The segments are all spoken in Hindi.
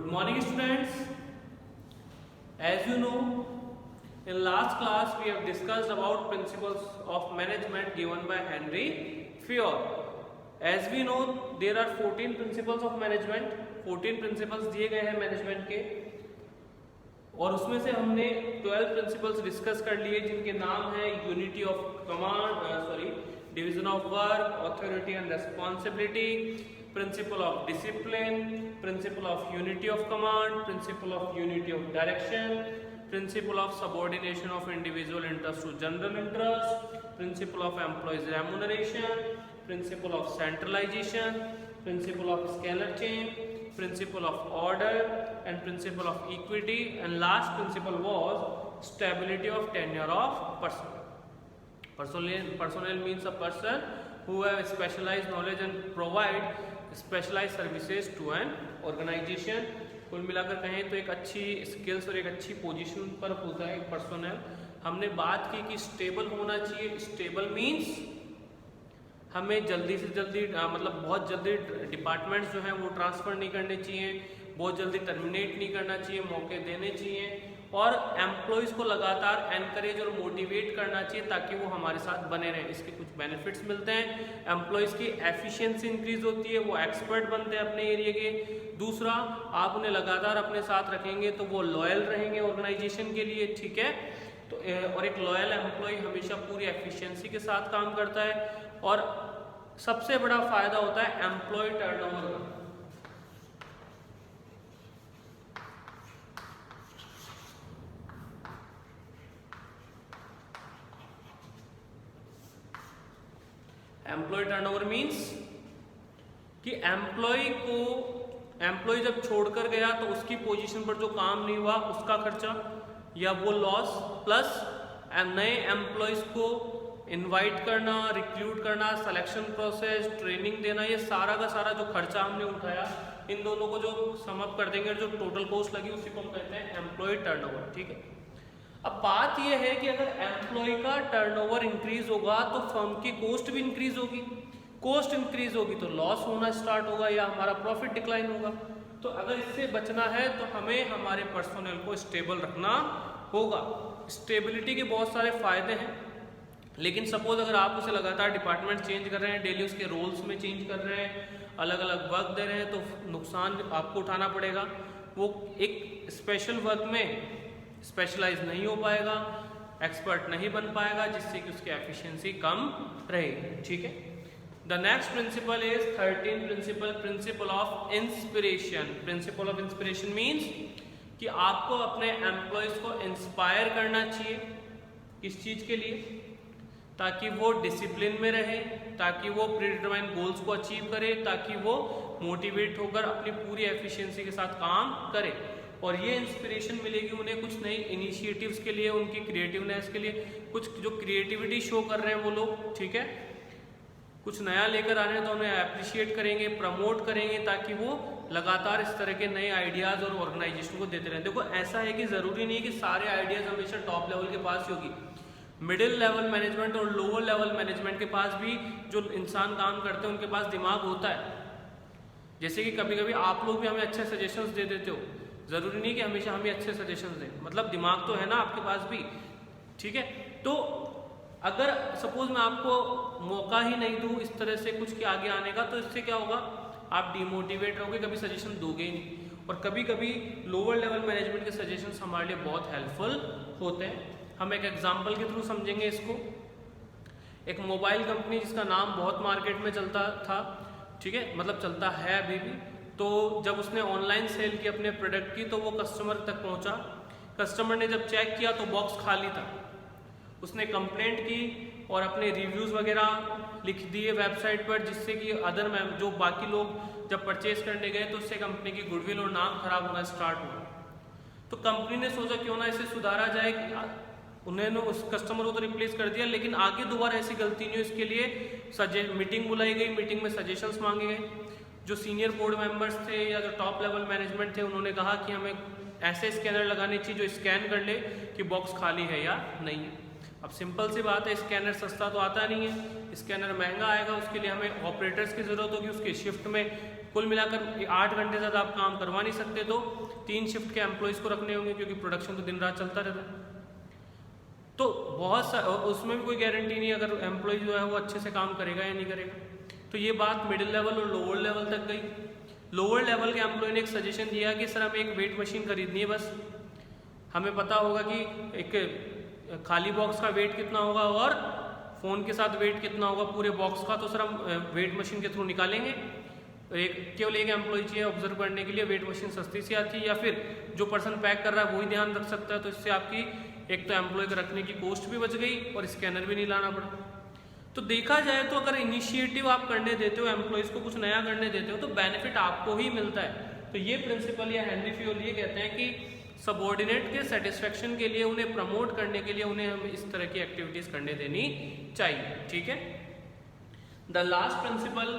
Good morning students. As you know, in last class we have discussed about principles of management given by Henry Fayol. As we know, there are 14 principles of management. 14 principles दिए गए हैं मैनेजमेंट के, और उसमें से हमने 12 प्रिंसिपल्स डिस्कस कर लिए जिनके नाम है unity of command, division of work, authority and responsibility, principle of discipline, principle of unity of command, principle of unity of direction, principle of subordination of individual interest to general interest, principle of employees remuneration, principle of centralisation, principle of scalar chain, principle of order and principle of equity, and last principle was stability of tenure of personnel. Personnel means a person who have specialized knowledge and provide specialized services to an organization. कुल मिलाकर कहें तो एक अच्छी स्किल्स और एक अच्छी पोजीशन पर होता है पर्सनल. हमने बात की कि स्टेबल होना चाहिए. स्टेबल मीन्स हमें जल्दी से जल्दी मतलब बहुत जल्दी डिपार्टमेंट्स जो हैं वो ट्रांसफ़र नहीं करने चाहिए, बहुत जल्दी टर्मिनेट नहीं करना चाहिए, मौके देने चाहिए, और एम्प्लॉयज़ को लगातार एनकरेज और मोटिवेट करना चाहिए ताकि वो हमारे साथ बने रहें. इसके कुछ बेनिफिट्स मिलते हैं. एम्प्लॉयज़ की एफिशिएंसी इंक्रीज होती है, वो एक्सपर्ट बनते हैं अपने एरिया के. दूसरा, आप उन्हें लगातार अपने साथ रखेंगे तो वो लॉयल रहेंगे ऑर्गेनाइजेशन के लिए. ठीक है, तो और एक लॉयल एम्प्लॉय हमेशा पूरी एफिशिएंसी के साथ काम करता है. और सबसे बड़ा फायदा होता है एम्प्लॉय टर्नओवर का. एम्प्लॉय टर्नओवर मींस कि एम्प्लॉय जब छोड़कर गया तो उसकी पोजीशन पर जो काम नहीं हुआ उसका खर्चा या वो लॉस, प्लस नए एम्प्लॉयज को इनवाइट करना, रिक्रूट करना, सिलेक्शन प्रोसेस, ट्रेनिंग देना, ये सारा का सारा जो खर्चा हमने उठाया, इन दोनों को जो सम अप कर देंगे, जो टोटल कॉस्ट लगी उसी को हम कहते हैं एम्प्लॉय टर्नओवर. ठीक है, अब बात ये है कि अगर एम्प्लॉय का टर्नओवर इंक्रीज होगा तो फर्म की कॉस्ट भी इंक्रीज होगी. कॉस्ट इंक्रीज होगी तो लॉस होना स्टार्ट होगा या हमारा प्रॉफिट डिक्लाइन होगा. तो अगर इससे बचना है तो हमें हमारे पर्सनल को स्टेबल रखना होगा. स्टेबिलिटी के बहुत सारे फायदे हैं, लेकिन सपोज अगर आप उसे लगातार डिपार्टमेंट चेंज कर रहे हैं, डेली उसके रोल्स में चेंज कर रहे हैं, अलग अलग वर्क दे रहे हैं, तो नुकसान आपको उठाना पड़ेगा. वो एक स्पेशल वर्क में स्पेशलाइज नहीं हो पाएगा, एक्सपर्ट नहीं बन पाएगा, जिससे कि उसकी एफिशिएंसी कम रहेगी. ठीक है, the next principle is 13 principal of inspiration. Principle of inspiration means कि आपको अपने एम्प्लॉयज को इंस्पायर करना चाहिए. किस चीज़ के लिए? ताकि वो डिसिप्लिन में रहे, ताकि वो प्रीडिटरमाइंड गोल्स को अचीव करे, ताकि वो मोटिवेट होकर अपनी पूरी एफिशिएंसी के साथ काम करे. और ये इंस्पिरेशन मिलेगी उन्हें कुछ नई इनिशिएटिव्स के लिए, उनकी क्रिएटिवनेस के लिए. कुछ जो क्रिएटिविटी शो कर रहे हैं वो लोग, ठीक है, कुछ नया लेकर आ रहे हैं तो उन्हें अप्रिशिएट करेंगे, प्रमोट करेंगे, ताकि वो लगातार इस तरह के नए आइडियाज़ और ऑर्गेनाइजेशन को देते रहें. देखो, ऐसा है कि ज़रूरी नहीं है कि सारे आइडियाज़ हमेशा टॉप लेवल के पास ही होगी. मिडिल लेवल मैनेजमेंट और लोअर लेवल मैनेजमेंट के पास भी जो इंसान काम करते हैं उनके पास दिमाग होता है. जैसे कि कभी कभी आप लोग भी हमें अच्छे सजेशंस दे देते हो, ज़रूरी नहीं कि हमेशा हमें अच्छे सजेशंस दें, मतलब दिमाग तो है ना आपके पास भी. ठीक है, तो अगर सपोज मैं आपको मौका ही नहीं दूँ इस तरह से कुछ के आगे आने का, तो इससे क्या होगा, आप डिमोटिवेट रहोगे, कभी सजेशन दोगे ही नहीं. और कभी कभी लोअर लेवल मैनेजमेंट के सजेशंस हमारे लिए बहुत हेल्पफुल होते हैं. हम एक एग्जाम्पल के थ्रू समझेंगे इसको. एक मोबाइल कंपनी जिसका नाम बहुत मार्केट में चलता था, ठीक है, मतलब चलता है अभी भी, तो जब उसने ऑनलाइन सेल की अपने प्रोडक्ट की तो वो कस्टमर तक पहुंचा. कस्टमर ने जब चेक किया तो बॉक्स खाली था. उसने कंप्लेंट की और अपने रिव्यूज़ वगैरह लिख दिए वेबसाइट पर, जिससे कि जो बाकी लोग जब परचेज करने गए तो उससे कंपनी की गुडविल और नाम खराब होना स्टार्ट हुआ. तो कंपनी ने सोचा क्यों ना इसे सुधारा जाए. उन्होंने उस कस्टमर को तो रिप्लेस कर दिया, लेकिन आगे दोबारा ऐसी गलती नहीं हो इसके लिए मीटिंग बुलाई गई. मीटिंग में सजेशंस मांगे गए. जो सीनियर बोर्ड मेंबर्स थे या जो टॉप लेवल मैनेजमेंट थे, उन्होंने कहा कि हमें ऐसे स्कैनर लगाने चाहिए जो स्कैन कर ले कि बॉक्स खाली है या नहीं है. अब सिंपल सी बात है, स्कैनर सस्ता तो आता नहीं है, स्कैनर महंगा आएगा, उसके लिए हमें ऑपरेटर्स की ज़रूरत होगी, उसके शिफ्ट में कुल मिलाकर 8 घंटे ज़्यादा आप काम करवा नहीं सकते, तो 3 शिफ्ट के एम्प्लॉयज़ को रखने होंगे क्योंकि प्रोडक्शन तो दिन रात चलता रहता है। तो बहुत सा उसमें भी कोई गारंटी नहीं अगर एम्प्लॉय जो है वो अच्छे से काम करेगा या नहीं करेगा। तो ये बात मिडिल लेवल और लोअर लेवल तक गई। लोअर लेवल के एम्प्लॉय ने एक सजेशन दिया कि सर हमें एक वेट मशीन खरीदनी है, बस हमें पता होगा कि एक खाली बॉक्स का वेट कितना होगा और फ़ोन के साथ वेट कितना होगा पूरे बॉक्स का, तो सर हम वेट मशीन के थ्रू निकालेंगे। केवल एक एम्प्लॉय चाहिए ऑब्जर्व करने के लिए, वेट मशीन सस्ती सी आती है या फिर जो पर्सन पैक कर रहा है वही ध्यान रख सकता है। तो इससे आपकी एक तो एम्प्लॉय को रखने की कॉस्ट भी बच गई और स्कैनर भी नहीं लाना पड़ा। तो देखा जाए तो अगर इनिशिएटिव आप करने देते हो, एम्प्लॉयज़ को कुछ नया करने देते हो, तो बेनिफिट आपको ही मिलता है। तो ये प्रिंसिपल या हेनरी फ्योल ये कहते हैं कि सबॉर्डिनेट के सेटिस्फेक्शन के लिए, उन्हें प्रमोट करने के लिए उन्हें हमें इस तरह की एक्टिविटीज करने देनी चाहिए। ठीक है। The last principle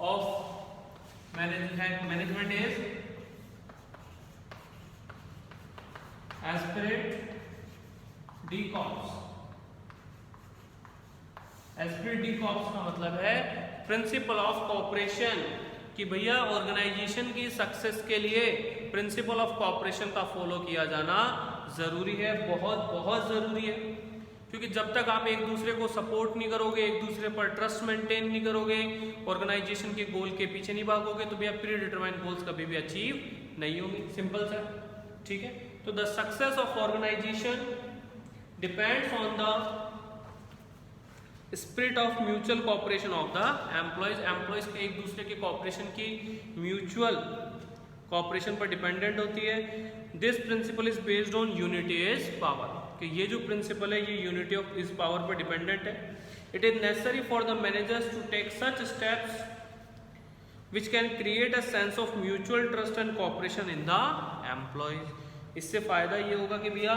of management is esprit de corps. Esprit de corps का मतलब है प्रिंसिपल ऑफ कोऑपरेशन, कि भैया ऑर्गेनाइजेशन की सक्सेस के लिए प्रिंसिपल ऑफ कोऑपरेशन का फॉलो किया जाना जरूरी है, बहुत बहुत जरूरी है। क्योंकि जब तक आप एक दूसरे को सपोर्ट नहीं करोगे, एक दूसरे पर ट्रस्ट मेंटेन नहीं करोगे, ऑर्गेनाइजेशन के गोल के पीछे नहीं भागोगे, तो भैया प्री डिटरमाइंड गोल्स कभी भी अचीव नहीं होंगे। सिंपल सा, ठीक है। तो the success of organisation depends on the spirit of mutual cooperation of the employees के एक दूसरे के कोऑपरेशन की म्यूचुअल कोऑपरेशन पर डिपेंडेंट होती है। This principle is based on unity is power, कि ये जो प्रिंसिपल है ये यूनिटी ऑफ इज पावर पर डिपेंडेंट है। It is necessary for the managers to take such steps which can create a sense of mutual trust and cooperation in the employees. इससे फायदा ये होगा कि भैया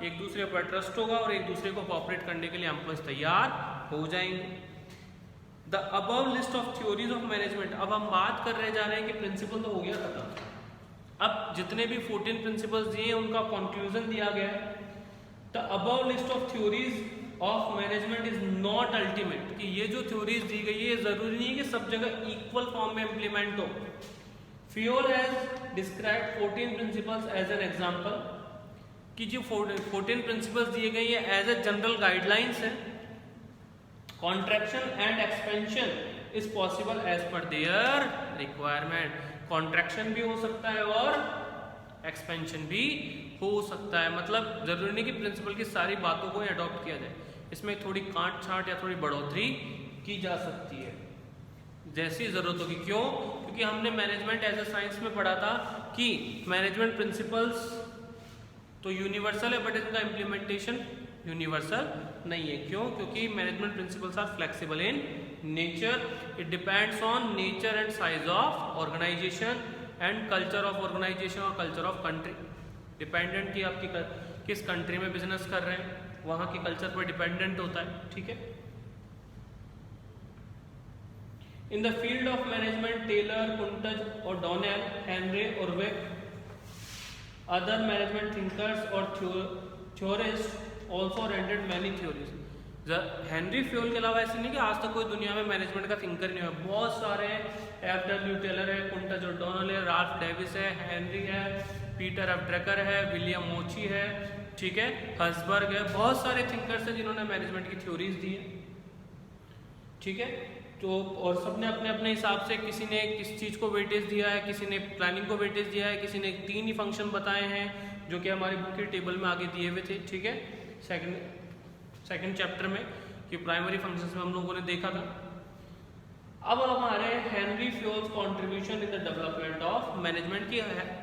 एक दूसरे पर ट्रस्ट होगा और एक दूसरे को कोऑपरेट करने के लिए एम्प्लॉयज तैयार हो जाएंगे। The above list of theories of management. अब हम बात कर रहे जा रहे हैं कि प्रिंसिपल तो हो गया खत्म, अब जितने भी 14 प्रिंसिपल्स दिए उनका कंक्लूजन दिया गया है। The above list of theories of management is not ultimate, कि ये जो थ्योरीज दी गई है जरूरी नहीं है कि सब जगह इक्वल फॉर्म में इंप्लीमेंट हो। Fayol has described 14 principles as an example, कि जो 14 प्रिंसिपल्स दिए गए हैं एज ए जनरल गाइडलाइंस है। Contraction and expansion is possible as per their requirement. Contraction भी हो सकता है और एक्सपेंशन भी हो सकता है, मतलब जरूरी नहीं कि प्रिंसिपल की सारी बातों को अडॉप्ट किया जाए, इसमें थोड़ी काट छांट या थोड़ी बढ़ोतरी की जा सकती है जैसी जरूरत होगी। क्यों? क्योंकि हमने मैनेजमेंट एज ए साइंस में पढ़ा था कि मैनेजमेंट प्रिंसिपल्स तो यूनिवर्सल है बट इनका इम्प्लीमेंटेशन यूनिवर्सल नहीं है। क्यों? क्योंकि management principles are flexible in nature, it depends on nature and size of organisation and culture of organisation और कल्चर ऑफ कंट्री। डिपेंडेंट की आपकी किस कंट्री में बिजनेस कर रहे हैं वहाँ के कल्चर पर डिपेंडेंट होता है। ठीक है। In the field of management Taylor, Koontz और डोनेल, हेनरी और वेक, अदर मैनेजमेंट थिंकर्स और theorist also rendered many theories। Henri Fayol के अलावा ऐसे नहीं कि आज तक कोई दुनिया में मैनेजमेंट का थिंकर नहीं हुआ, बहुत सारे हैं। एफ.डब्ल्यू. टेलर है, कुंटज और डोनेल है, राल्फ डेविस है, हेनरी है, पीटर एफ. ड्रकर है, विलियम मोची है, ठीक है, हसबर्ग है, बहुत सारे थिंकर्स हैं जिन्होंने मैनेजमेंट की थ्योरीज दी है। ठीक है। तो और सबने अपने अपने हिसाब से, किसी ने किस चीज़ को वेटेज दिया है, किसी ने प्लानिंग को वेटेज दिया है, किसी ने 3 ही फंक्शन बताए हैं जो कि हमारी बुक के टेबल में आगे दिए हुए थे। ठीक है, सेकंड चैप्टर में कि प्राइमरी फंक्शंस में हम लोगों ने देखा था। अब हमारे Henri Fayol's contribution in the development of management की,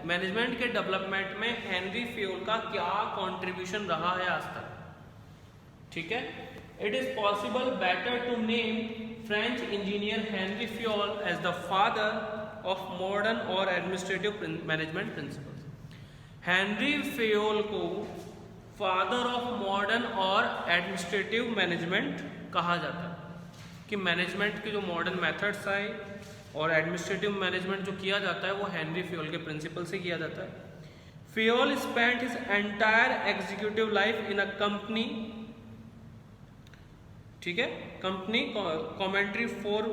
मैनेजमेंट के डेवलपमेंट में हेनरी फ्योल का क्या कंट्रीब्यूशन रहा है आज तक। ठीक है। It is possible better to name French engineer Henri Fayol as the father of modern और administrative management principles. Henri Fayol को फादर ऑफ मॉडर्न और एडमिनिस्ट्रेटिव मैनेजमेंट कहा जाता है, कि मैनेजमेंट के जो मॉडर्न मेथड्स आए और एडमिनिस्ट्रेटिव मैनेजमेंट जो किया जाता है वो हेनरी फ्योल के प्रिंसिपल से किया जाता है। Fayol spent his entire executive life in a company, ठीक है, company commentary for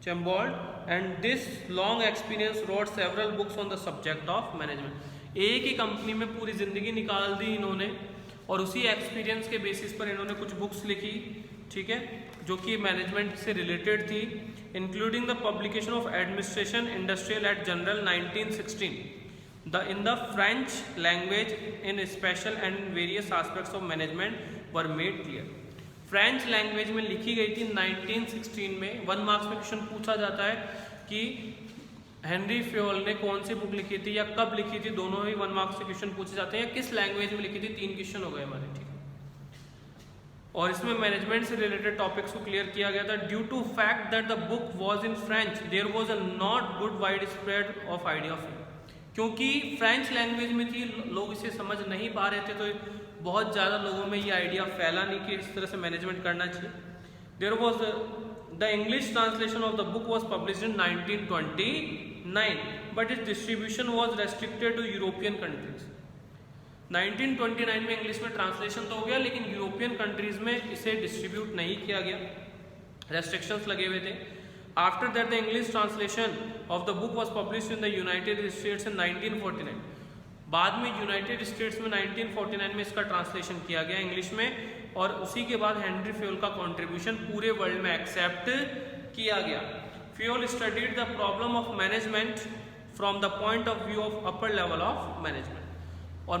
chambered and this long experience wrote several books on the subject of management. एक ही कंपनी में पूरी जिंदगी निकाल दी इन्होंने और उसी एक्सपीरियंस के बेसिस पर इन्होंने कुछ बुक्स लिखी, ठीक है, जो कि मैनेजमेंट से रिलेटेड थी, including the publication of administration industrial et general 1916 in the French language in special and various aspects of management were made clear. French language में लिखी गई थी 1916 में। 1 मार्क्स में क्वेश्चन पूछा जाता है कि हेनरी फ्योल ने कौन सी बुक लिखी थी या कब लिखी थी, दोनों ही 1 मार्क्स से क्वेश्चन पूछे जाते हैं, या किस लैंग्वेज में लिखी थी। 3 क्वेश्चन हो गए हमारे, ठीक है। और इसमें मैनेजमेंट से रिलेटेड टॉपिक्स को क्लियर किया गया था। Due to fact that the book was in French there was a not good wide spread of idea of it. क्योंकि फ्रेंच लैंग्वेज में थी, लोग इसे समझ नहीं पा रहे थे, तो बहुत ज़्यादा लोगों में ये आइडिया फैला नहीं कि इस तरह से मैनेजमेंट करना चाहिए। There was the English translation of the book was published in 1929 but its distribution was restricted to European countries. 1929 में इंग्लिश में ट्रांसलेशन तो हो गया, लेकिन यूरोपियन कंट्रीज में इसे डिस्ट्रीब्यूट नहीं किया गया, रेस्ट्रिक्शंस लगे हुए थे। After that the English translation of the book was published in the United states in 1949। बाद में यूनाइटेड स्टेट्स में 1949 में इसका ट्रांसलेशन किया गया इंग्लिश में, और उसी के बाद हेनरी फ्योल का कंट्रीब्यूशन पूरे वर्ल्ड में एक्सेप्ट किया गया। Fayol studied the problem of management from the point of view of upper level of management. और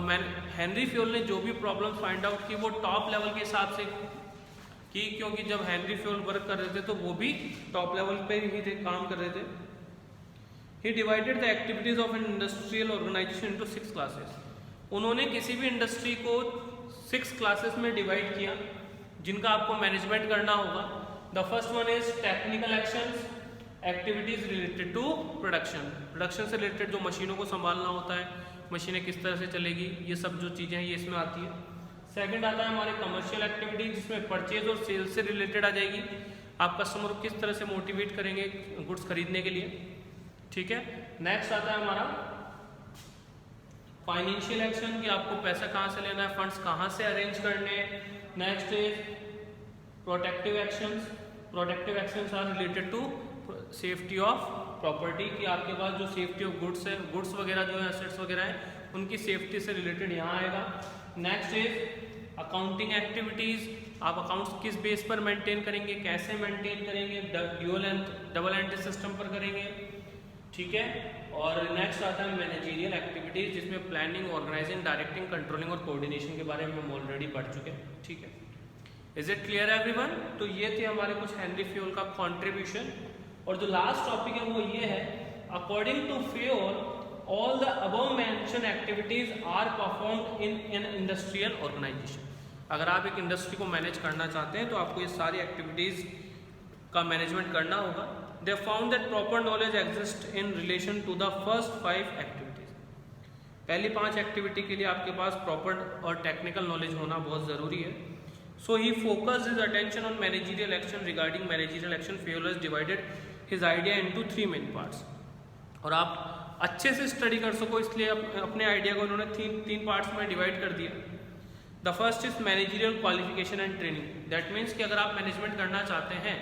हेनरी फ्योल ने जो भी प्रॉब्लम फाइंड आउट की वो टॉप लेवल के हिसाब से की, क्योंकि जब हेनरी फ्योल वर्क कर रहे थे तो वो भी टॉप लेवल पे ही थे, काम कर रहे थे। He divided the activities of an industrial organization into 6 classes. उन्होंने किसी भी इंडस्ट्री को 6 क्लासेस में डिवाइड किया जिनका आपको मैनेजमेंट करना होगा। The first one is technical actions, activities related to production. Production से रिलेटेड जो मशीनों को संभालना होता है, मशीनें किस तरह से चलेगी, ये सब जो चीज़ें हैं ये इसमें आती है। सेकंड आता है हमारे कमर्शियल एक्टिविटीज, जिसमें परचेज और सेल्स से रिलेटेड आ जाएगी। आप कस्टमर को किस तरह से मोटिवेट करेंगे गुड्स खरीदने के लिए, ठीक है। नेक्स्ट आता है हमारा फाइनेंशियल एक्शन, कि आपको पैसा कहाँ से लेना है, फंड्स कहाँ से अरेंज करने हैं। Next is protective actions. Protective actions are related to safety of property, कि आपके पास जो सेफ्टी ऑफ गुड्स है, गुड्स वगैरह जो है, एसेट्स वगैरह है, उनकी सेफ्टी से रिलेटेड यहाँ आएगा। नेक्स्ट इज अकाउंटिंग एक्टिविटीज, आप अकाउंट्स किस बेस पर मेंटेन करेंगे, कैसे मेंटेन करेंगे, डबल एंट्री सिस्टम पर करेंगे, ठीक है। और नेक्स्ट आता है मैनेजरियल एक्टिविटीज, जिसमें प्लानिंग, ऑर्गेनाइजिंग, डायरेक्टिंग, कंट्रोलिंग और कोऑर्डिनेशन के बारे में हम ऑलरेडी पढ़ चुके हैं, ठीक है। Is it clear everyone? तो ये थे हमारे कुछ हेनरी फ्योल का कंट्रीब्यूशन। और जो लास्ट टॉपिक है वो ये है, according to Fayol all the above mention activities are performed in an industrial organisation. अगर आप एक इंडस्ट्री को मैनेज करना चाहते हैं तो आपको ये सारी एक्टिविटीज का मैनेजमेंट करना होगा। They found that proper knowledge exists in relation to the first 5 activities. पहली 5 एक्टिविटी के लिए आपके पास प्रॉपर और टेक्निकल नॉलेज होना बहुत ज़रूरी है। So he focused his attention on managerial action. Regarding managerial action, Fayol has divided his idea into 3 main parts. और आप अच्छे से स्टडी कर सको इसलिए अपने आइडिया को उन्होंने 3 पार्ट्स में डिवाइड कर दिया। The first is managerial qualification and training. That means कि अगर आप मैनेजमेंट करना चाहते हैं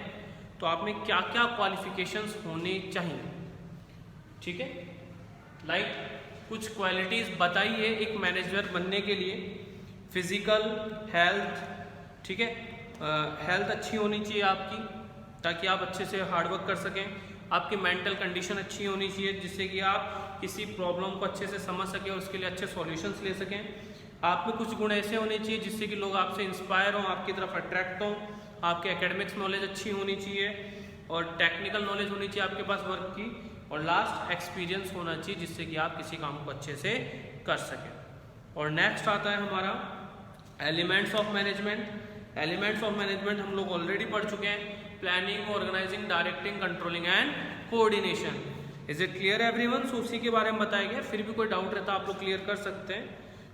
तो आप में क्या क्या क्वालिफिकेशंस होने चाहिए, ठीक है। लाइक कुछ क्वालिटीज़ बताइए एक मैनेजर बनने के लिए। फिजिकल हेल्थ, ठीक है, हेल्थ अच्छी होनी चाहिए आपकी ताकि आप अच्छे से हार्डवर्क कर सकें। आपकी मेंटल कंडीशन अच्छी होनी चाहिए जिससे कि आप किसी प्रॉब्लम को अच्छे से समझ सकें और उसके लिए अच्छे सॉल्यूशंस ले सकें। आप में कुछ गुण ऐसे होने चाहिए जिससे कि लोग आपसे इंस्पायर हों, आपकी तरफ अट्रैक्ट हों। आपके एकेडमिक्स नॉलेज अच्छी होनी चाहिए और टेक्निकल नॉलेज होनी चाहिए आपके पास वर्क की। और लास्ट एक्सपीरियंस होना चाहिए जिससे कि आप किसी काम को अच्छे से कर सकें। और नेक्स्ट आता है हमारा elements of management. Elements of management हम लोग ऑलरेडी पढ़ चुके हैं। Planning, organising, directing, controlling and coordination. Is it clear everyone? So उसी के बारे में बताया गया। फिर भी कोई डाउट रहता है आप लोग क्लियर कर सकते हैं,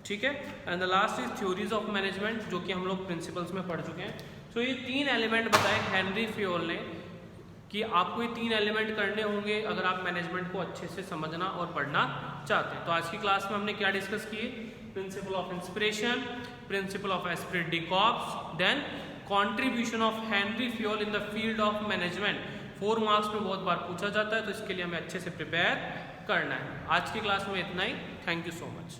ठीक है। And the last is theories of management, जो कि हम लोग प्रिंसिपल्स में पढ़ चुके हैं। तो ये 3 एलिमेंट बताए हेनरी फ्योल ने कि आपको ये 3 एलिमेंट करने होंगे अगर आप मैनेजमेंट को अच्छे से समझना और पढ़ना चाहते हैं। तो आज की क्लास में हमने क्या डिस्कस किए? Principle of inspiration, principle of esprit de corps, then contribution of Henri Fayol in the field of management, 4 marks में बहुत बार पूछा जाता है, तो इसके लिए हमें अच्छे से प्रिपेयर करना है। आज की क्लास में इतना ही। Thank you so much.